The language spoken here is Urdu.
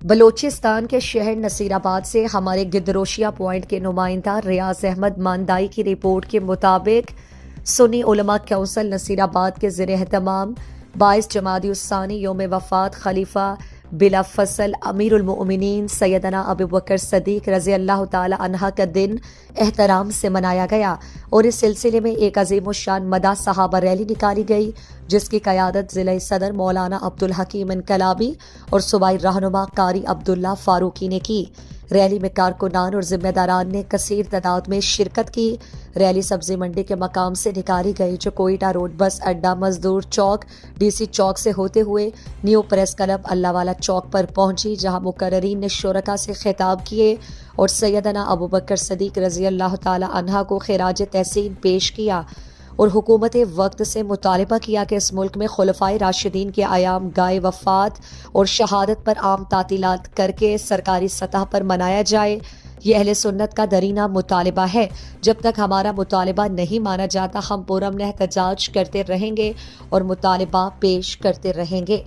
بلوچستان کے شہر نصیر آباد سے ہمارے گدروشیا پوائنٹ کے نمائندہ ریاض احمد ماندائی کی رپورٹ کے مطابق سنی علماء کونسل نصیر آباد کے زیر اہتمام 22 جمادی الثانی یوم وفات خلیفہ بلا فصل امیر المؤمنین سیدنا ابو بکر صدیق رضی اللہ تعالی عنہ کا دن احترام سے منایا گیا، اور اس سلسلے میں ایک عظیم الشان مدح صحابہ ریلی نکالی گئی، جس کی قیادت ضلع صدر مولانا عبدالحکیم انقلابی اور صوبائی رہنما قاری عبداللہ فاروقی نے کی۔ ریلی میں کارکنان اور ذمہ داران نے کثیر تعداد میں شرکت کی۔ ریلی سبزی منڈی کے مقام سے نکالی گئی، جو کوئٹہ روڈ بس اڈا مزدور چوک ڈی سی چوک سے ہوتے ہوئے نیو پریس کلب اللہ والا چوک پر پہنچی، جہاں مقررین نے شرکاء سے خطاب کیے اور سیدنا ابو بکر صدیق رضی اللہ تعالی عنہ کو خراج تحسین پیش کیا، اور حکومت وقت سے مطالبہ کیا کہ اس ملک میں خلفائے راشدین کے ایام گائے وفات اور شہادت پر عام تعطیلات کر کے سرکاری سطح پر منایا جائے۔ یہ اہل سنت کا درینہ مطالبہ ہے۔ جب تک ہمارا مطالبہ نہیں مانا جاتا، ہم پرامن احتجاج کرتے رہیں گے اور مطالبہ پیش کرتے رہیں گے۔